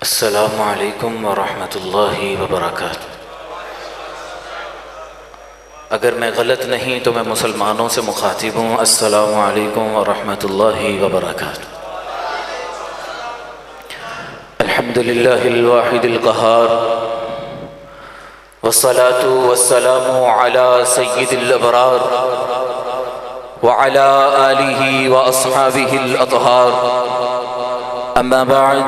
السلام علیکم ورحمۃ اللہ وبرکاتہ۔ اگر میں غلط نہیں تو میں مسلمانوں سے مخاطب ہوں۔ السلام علیکم ورحمۃ اللہ وبرکاتہ۔ الحمد للہ الواحد القہار، والصلاة والسلام علی سید الابرار وعلی آلہ واصحابہ الاطہار، اما بعد،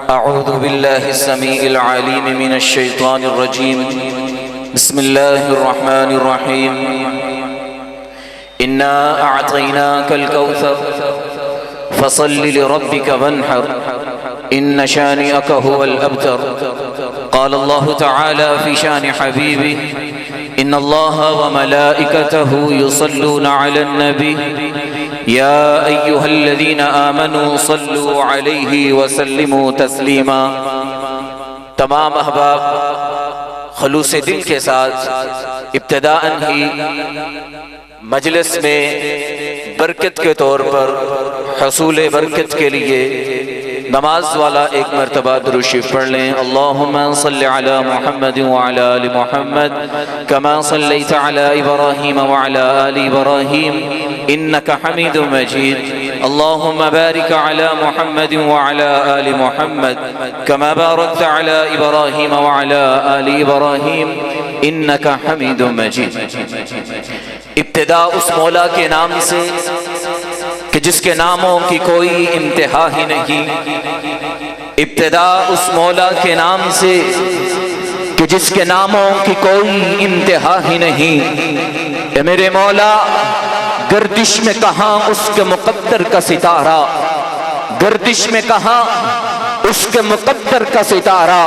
اعوذ باللہ السمیع العلیم من الشیطان الرجیم، بسم اللہ الرحمن الرحیم۔ انا اعطیناک الکوثر فصل لربک وانحر ان شانئک هو الابتر۔ قال اللہ تعالی فی شان حبیبہ ان اللہ وملائکتہ یصلون علی النبی یا ایہا الذین آمنوا صلوا علیہ وسلموا تسلیما۔ تمام احباب خلوص دل کے ساتھ ابتداءً ہی مجلس میں برکت کے طور پر حصول برکت کے لیے نماز والا ایک مرتبہ درود شریف پڑھ لیں۔ اللہم صل علی محمد وعلی آل محمد کما صلیت علی ابراہیم وعلی آل ابراہیم انک حمید مجید۔ اللہم بارک علی محمد وعلی آل محمد کما بارکت علی ابراہیم وعلی آل ابراہیم انک حمید مجید۔ ابتدا اس مولا کے نام سے کہ جس کے ناموں کی کوئی انتہا ہی نہیں، ابتدا اس مولا کے نام سے کہ جس کے ناموں کی کوئی انتہا ہی نہیں۔ اے میرے مولا، گردش میں کہاں اس کے مقدر کا ستارہ، گردش میں کہاں اس کے مقدر کا ستارہ،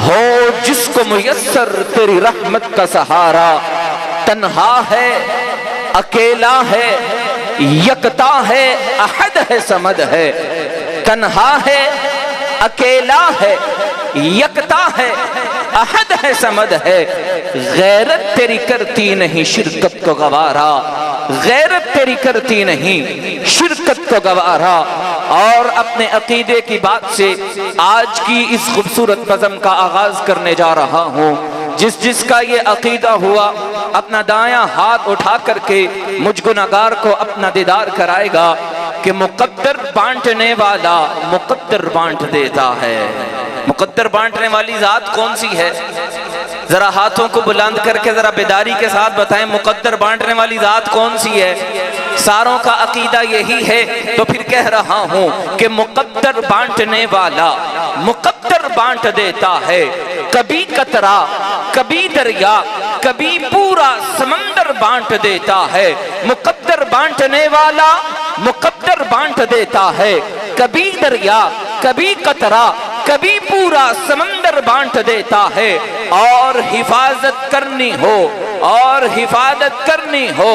ہو جس کو میسر تیری رحمت کا سہارا۔ تنہا ہے، اکیلا ہے، یکتا ہے، احد ہے، سمد ہے۔ تنہا ہے، اکیلا ہے، یکتا ہے، احد ہے، سمد ہے۔ غیرت تیری کرتی نہیں شرکت کو گوارا، غیرت تیری کرتی نہیں شرکت کو گوارا۔ اور اپنے عقیدے کی بات سے آج کی اس خوبصورت نظم کا آغاز کرنے جا رہا ہوں۔ جس کا یہ عقیدہ ہوا اپنا دایاں ہاتھ اٹھا کر کے مجھ گناہگار کو اپنا دیدار کرائے گا کہ مقدر بانٹنے والا مقدر بانٹ دیتا ہے۔ مقدر بانٹنے والی ذات کون سی ہے؟ ذرا ہاتھوں کو بلند کر کے ذرا بیداری کے ساتھ بتائیں، مقدر بانٹنے والی ذات کون سی ہے؟ ساروں کا عقیدہ یہی ہے، تو پھر کہہ رہا ہوں کہ مقدر بانٹنے والا مقدر بانٹ دیتا ہے۔ کبھی قطرہ، کبھی دریا، کبھی پورا سمندر بانٹ دیتا ہے۔ مقدر بانٹنے والا مقدر بانٹ دیتا ہے۔ کبھی دریا، کبھی قطرہ، کبھی پورا سمندر بانٹ دیتا ہے۔ اور حفاظت کرنی ہو، اور حفاظت کرنی ہو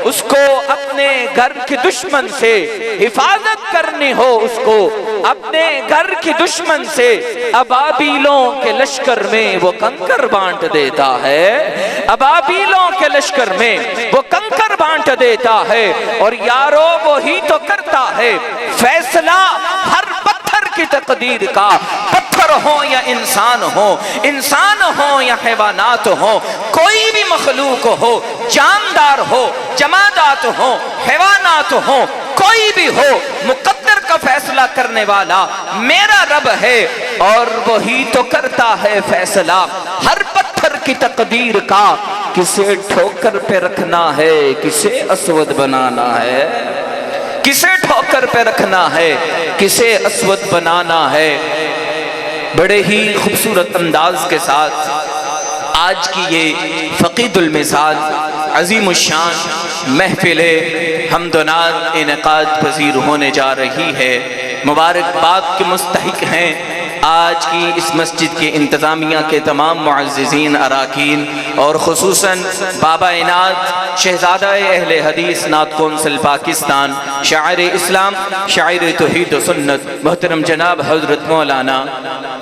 اس کو اپنے گھر کی دشمن سے، حفاظت کرنی ہو اس کو اپنے گھر کی دشمن سے، ابابیلوں کے لشکر میں وہ کنکر بانٹ دیتا ہے۔ ابابیلوں کے لشکر میں وہ کنکر بانٹ دیتا ہے۔ اور یارو وہی تو کرتا ہے فیصلہ ہر پتھر کی تقدیر کا، پتھر ہو یا انسان ہو، انسان ہو یا حیوانات ہو، کوئی بھی مخلوق ہو، جاندار ہو، جمادات ہو، حیوانات ہو، کوئی بھی ہو، مقدر کا فیصلہ کرنے والا میرا رب ہے۔ اور وہی تو کرتا ہے فیصلہ ہر پتھر کی تقدیر کا، کسے ٹھوکر پہ رکھنا ہے، کسے اسود بنانا ہے، کسے ٹھوکر پہ رکھنا ہے، کسے اسود بنانا ہے۔ بڑے ہی خوبصورت انداز کے ساتھ آج کی یہ فقید المثال عظیم الشان محفل حمد و نعت انعقاد پذیر ہونے جا رہی ہے۔ مبارکباد کے مستحق ہیں آج کی اس مسجد کے انتظامیہ کے تمام معززین اراکین، اور خصوصاً بابا عنایت شہزادہ اہل حدیث نعت کونسل پاکستان، شاعر اسلام، شاعر توحید و سنت، محترم جناب حضرت مولانا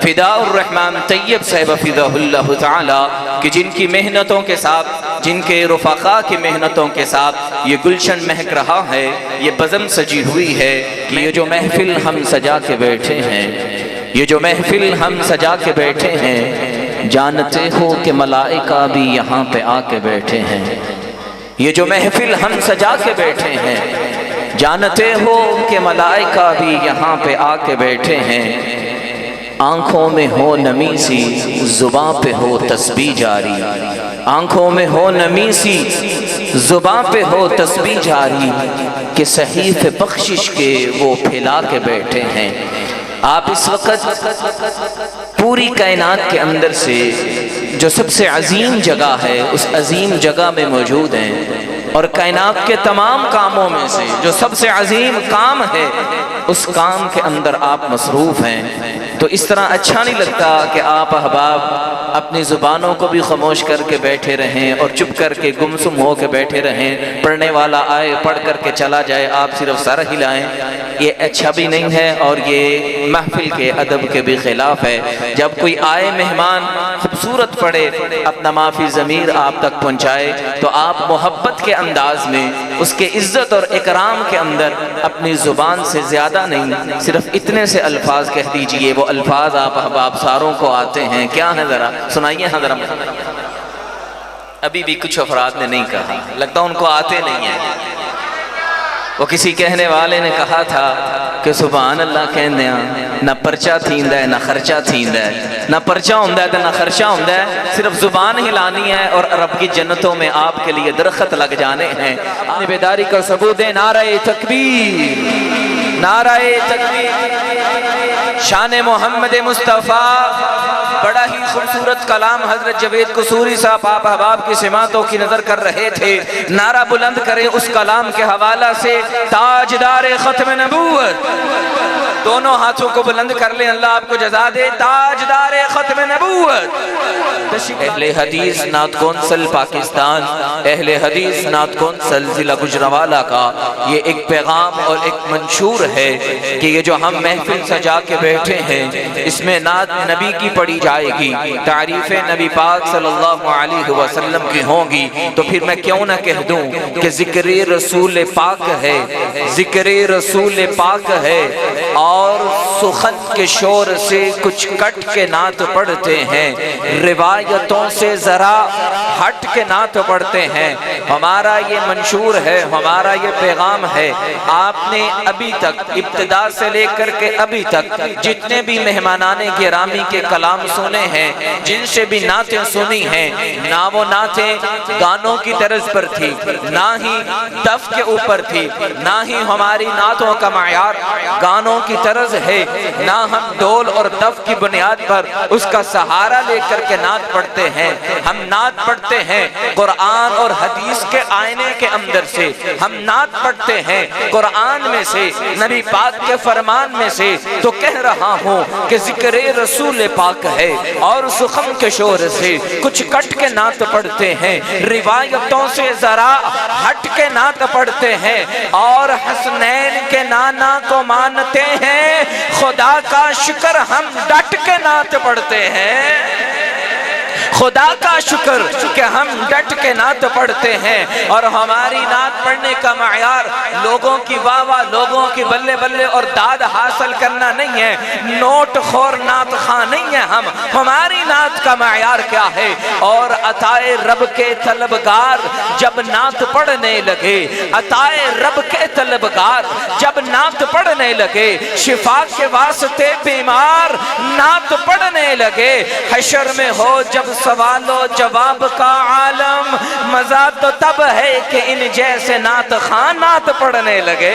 فداء الرحمن طیب صاحب حفظہ اللہ تعالی، کہ جن کی محنتوں کے ساتھ، جن کے رفقا کی محنتوں کے ساتھ یہ گلشن مہک رہا ہے، یہ بزم سجی ہوئی ہے، کہ یہ جو محفل ہم سجا کے بیٹھے ہیں، یہ جو محفل ہم سجا کے بیٹھے ہیں، جانتے ہو کہ ملائکہ بھی یہاں پہ آ کے بیٹھے ہیں۔ یہ جو محفل ہم سجا کے بیٹھے ہیں، جانتے ہو کہ ملائکہ بھی یہاں پہ آ کے بیٹھے ہیں۔ آنکھوں میں ہو نمی سی، زباں پہ ہو تسبیح جاری، آنکھوں میں ہو نمی سی، زباں پہ ہو تسبیح جاری، کہ صحیفے بخشش کے وہ پھیلا کے بیٹھے ہیں۔ آپ اس وقت پوری کائنات کے اندر سے جو سب سے عظیم جگہ ہے، اس عظیم جگہ میں موجود ہیں، اور کائنات کے تمام کاموں میں سے جو سب سے عظیم کام ہے، اس کام کے اندر آپ مصروف ہیں۔ تو اس طرح اچھا نہیں لگتا کہ آپ احباب اپنی زبانوں کو بھی خاموش کر کے بیٹھے رہیں اور چپ کر کے گمسم ہو کے بیٹھے رہیں، پڑھنے والا آئے پڑھ کر کے چلا جائے، آپ صرف سر ہلائیں۔ یہ اچھا بھی نہیں ہے اور یہ محفل کے ادب کے بھی خلاف ہے۔ جب کوئی آئے مہمان خوبصورت پڑھے، اپنا معافی ضمیر آپ تک پہنچائے، تو آپ محبت کے انداز میں، اس کے عزت اور اکرام کے اندر اپنی زبان سے زیادہ نہیں، صرف اتنے سے الفاظ کہہ دیجئے۔ وہ الفاظ آپ احباب ساروں کو آتے ہیں، کیا ہے ذرا سنائیے ہاں ذرا۔ ابھی بھی کچھ افراد نے نہیں کہا، لگتا ان کو آتے نہیں ہیں۔ وہ کسی کہنے والے نے کہا تھا کہ سبحان اللہ کہندے ہیں نہ پرچہ تھیندا ہے نہ خرچہ تھیندا ہے، نہ پرچہ ہوندا ہے نہ خرچہ ہوندا ہے، صرف زبان ہلانی ہے اور رب کی جنتوں میں آپ کے لیے درخت لگ جانے ہیں۔ اپنی بیداری کا ثبوت دیں، نعرہ تکبیر، نعرہ تکبیر، شان محمد مصطفیٰ۔ بڑا ہی خوبصورت کلام حضرت جوید قصوری صاحب آپ احباب کی سماعتوں کی نظر کر رہے تھے۔ نعرہ بلند کریں اس کلام کے حوالہ سے، تاجدار ختم نبوت، دونوں ہاتھوں کو بلند کر لیں، اللہ آپ کو جزا دے، تاجدار ختم نبوت۔ اہل حدیث نعت کونسل پاکستان، اہل حدیث نعت کونسل ضلع گجرانوالہ کا یہ ایک پیغام اور ایک منشور ہے کہ یہ جو ہم محفل سجا کے بیٹھے ہیں، اس میں نعت نبی کی پڑھی جائے گی، تعریف نبی پاک صلی اللہ علیہ وسلم کی ہوں گی۔ تو پھر میں کیوں نہ کہہ دوں کہ ذکر رسول پاک ہے، ذکر رسول پاک ہے، اور سخن کے شور سے کچھ کٹ کے نعت پڑھتے ہیں، روایتوں سے ذرا ہٹ کے نعت پڑھتے ہیں۔ ہمارا یہ منشور ہے، ہمارا یہ پیغام ہے۔ آپ نے ابھی تک ابتدا سے لے کر کے ابھی تک جتنے بھی مہمانان گرامی کے کلام سنے ہیں، جن سے بھی نعتیں سنی ہیں، نہ وہ نعتیں گانوں کی طرز پر تھی، نہ ہی دف کے اوپر تھی، نہ ہی ہماری نعتوں کا معیار گانوں کی طرز ہے، نہ ہم ڈول اور دف کی بنیاد پر اس کا سہارا لے کر کے نعت پڑھتے ہیں۔ ہم نعت پڑھتے ہیں قرآن اور حدیث کے آئینے کے اندر سے، ہم نعت پڑھتے ہیں قرآن میں سے، نبی پاک کے فرمان میں سے۔ تو کہہ رہا ہوں کہ ذکر رسول پاک ہے، اور سخن کے شور سے کچھ کٹ کے نعت پڑھتے ہیں، روایتوں سے ذرا ہٹ کے نعت پڑھتے ہیں، اور حسنین کے نانا کو مانتے ہیں، خدا کا شکر ہم ڈٹ کے نعت پڑھتے ہیں، خدا کا شکر کہ ہم ڈٹ کے نعت پڑھتے ہیں۔ اور ہماری نعت پڑھنے کا معیار لوگوں کی واہ واہ، لوگوں کی بلے بلے اور داد حاصل کرنا نہیں ہے، نوٹ خور نعت خواہ نہیں ہے ہم۔ ہماری نعت کا معیار کیا ہے؟ اور عطائے رب کے طلبگار جب نعت پڑھنے لگے، عطائے رب کے طلبگار جب نعت پڑھنے لگے، شفا کے واسطے بیمار نعت پڑھنے لگے، حشر میں ہو جب سوال و جواب کا عالم، مزہ تو تب ہے کہ ان جیسے نعت خواہ نعت پڑھنے لگے۔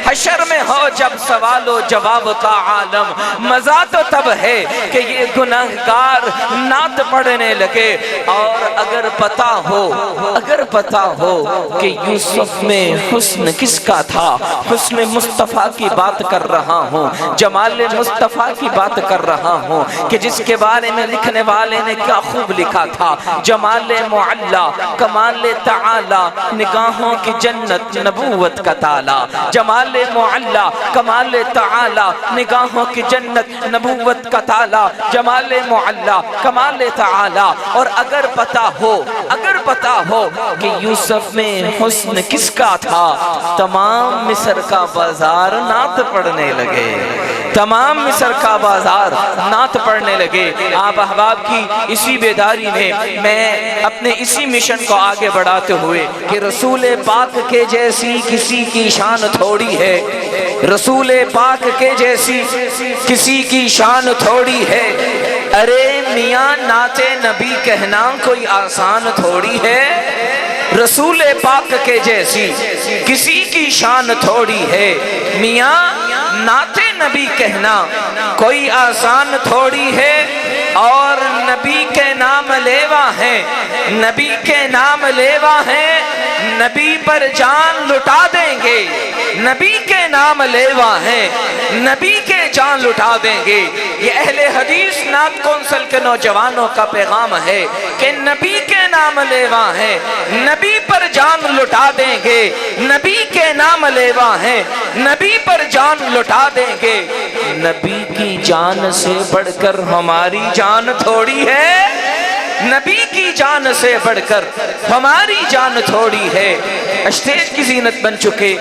حشر میں ہو جب سوال و جواب کا عالم، مزہ تو تب ہے کہ یہ گناہگار نعت پڑھنے لگے۔ اور اگر پتا ہو کہ یوسف میں حسن کس کا تھا، حسن مصطفیٰ کی بات کر رہا ہوں، جمال مصطفیٰ کی بات کر رہا ہوں، کہ جس کے بارے میں لکھنے والے نے کیا خوب لکھا تھا، جمال معلا، کمال تعالی، نگاہوں کی جنت نبوت کا تالا، جمال معلا، کمال تعالی، نگاہوں کی جنت نبوت کا تالا، جمال معلا، کمال تعالی۔ اور اگر پتا ہو کہ یوسف میں حسن کس کا تھا، تمام مصر کا بازار نعت پڑھنے لگے۔ تمام مصر کا بازار نعت پڑھنے لگے۔ آپ احباب کی اسی بیداری میں اپنے اسی مشن کو آگے بڑھاتے ہوئے کہ رسول پاک کے جیسی کسی کی شان تھوڑی ہے، رسول پاک کے جیسی کسی کی شان تھوڑی ہے، ارے میاں نعت نبی کہنا کوئی آسان تھوڑی ہے، رسول پاک کے جیسی کسی کی شان تھوڑی ہے، میاں نعت نبی کہنا کوئی آسان تھوڑی ہے، اور نبی کے نام لیوا ہیں، نبی کے نام لیوا ہیں، نبی پر جان لٹا دیں گے، نبی کے نام لیوا ہیں، نبی کے جان لٹا دیں گے۔ یہ اہل حدیث نعت کونسل کے نوجوانوں کا پیغام ہے کہ نبی کے نام لیوا ہیں، نبی پر جان لٹا دیں گے، نبی کے نام لیوا ہیں، نبی پر جان لٹا دیں گے۔ نبی کی جان سے بڑھ کر ہماری جان تھوڑی ہے، نبی کی جان سے بڑھ کر ہماری جان تھوڑی ہے۔ اسٹیج کی زینت بن چکے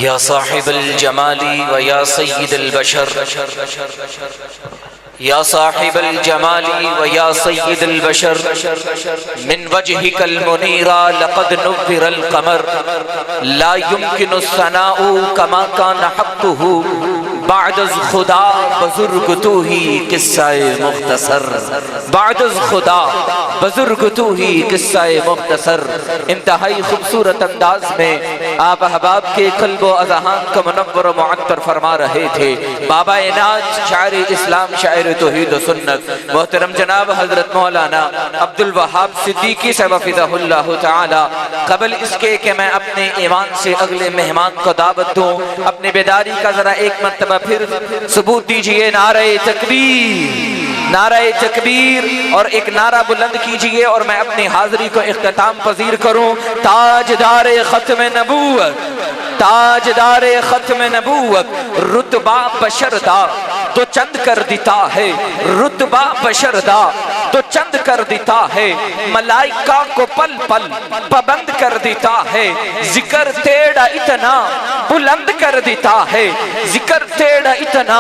یا صاحب الجمال و یا سید البشر، یا صاحب الجمال و یا سید البشر، من وجهك المنیر لقد نور القمر، لا يمكن الثناء كما كان حقه، بعد از خدا بزرگ تو ہی قصہ مختصر، بعد از خدا بزرگ تو ہی قصہ مختصر۔ انتہائی خوبصورت انداز میں آپ احباب کے قلب و اذہان کو منور و معطر فرما رہے تھے۔ بابا ناز شاعر اسلام، شاعر توحید و سنت، محترم جناب حضرت مولانا عبد الوہاب صدیقی صاحب حفظہ اللہ تعالی، قبل اس کے کہ میں اپنے ایوان سے اگلے مہمان کو دعوت دوں، اپنی بیداری کا ذرا ایک مرتبہ پھر ثبوت دیجئے۔ نعرہ تکبیر، نعرہ تکبیر، اور ایک نعرہ بلند کیجئے اور میں اپنی حاضری کو اختتام پذیر کروں۔ تاجدار ختم نبوت، تاجدار ختم نبوت، رتبہ بشر دا تو چند کر دیتا ہے، رتبہ بشر دا تو چند کر دیتا ہے، ملائکہ کو پل پل پابند کر دیتا ہے، ذکر تیڑا اتنا بلند کر دیتا ہے، ذکر تیڑا اتنا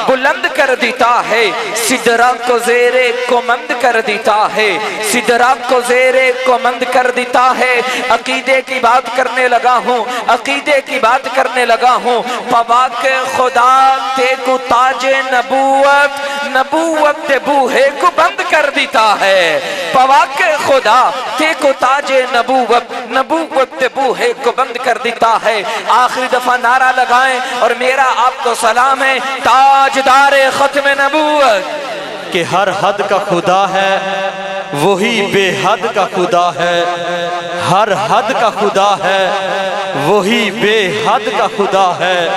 بلند کر دیتا ہے، سدرہ کو زیر کمند کر دیتا ہے، سدرہ کو زیر کمند کر دیتا ہے۔ عقیدے کی بات کرنے لگا ہوں، عقیدے کی بات کرنے لگا ہوں، پاک خدا تے کو تاج نبوت، نبوت بوہے کو بند کر دیتا ہے، پاک خدا تے کو تاج نبوت، نبوت بوہے کو بند کر دیتا ہے۔ آخری دفعہ نعرہ لگائیں اور میرا آپ کو سلام ہے، تاجدار ختم نبوت، کہ ہر حد کا خدا ہے وہی بے حد کا خدا ہے، ہر حد کا خدا ہے وہی بے حد کا خدا ہے،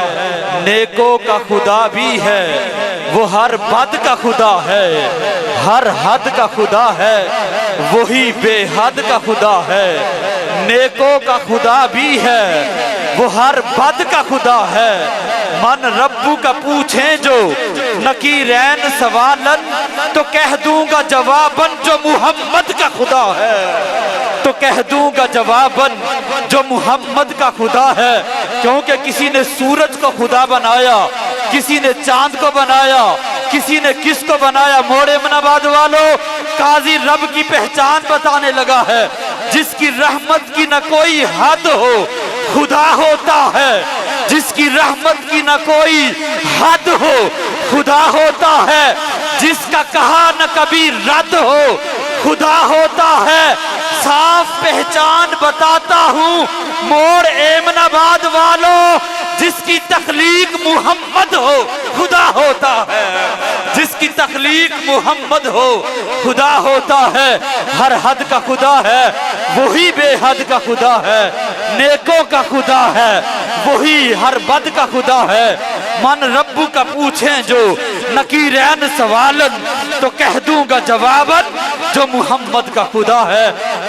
نیکوں کا خدا بھی ہے وہ ہر بد کا خدا ہے، ہر حد کا خدا ہے وہی بے حد کا خدا ہے، نیکوں کا خدا بھی ہے وہ ہر بد کا خدا ہے۔ من ربو کا پوچھیں جو نکیرین سوالن تو کہہ دوں گا جواباً جو محمد کا خدا ہے، تو کہہ دوں گا جواباً جو محمد کا خدا ہے۔ کیونکہ کسی نے سورج کو خدا بنایا، کسی نے چاند کو بنایا، کسی نے کس کو بنایا۔ موڑ امن آباد والوں، قاضی رب کی پہچان بتانے لگا ہے، جس کی رحمت کی نہ کوئی حد ہو خدا ہوتا ہے، جس کی رحمت کی نہ کوئی حد ہو خدا ہوتا ہے، جس کا کہا نہ کبھی رد ہو خدا ہوتا ہے۔ صاف پہچان بتاتا ہوں موڑ ایمن آباد والوں، جس کی تخلیق محمد ہو خدا ہوتا ہے، جس کی تخلیق محمد ہو خدا ہوتا ہے۔ ہر حد کا خدا ہے وہی بے حد کا خدا ہے، نیکوں کا خدا ہے وہی ہر بد کا خدا ہے۔ من ربو کا پوچھیں جو نکیرین سوالن تو کہہ دوں گا جواباً جو محمد کا خدا ہے۔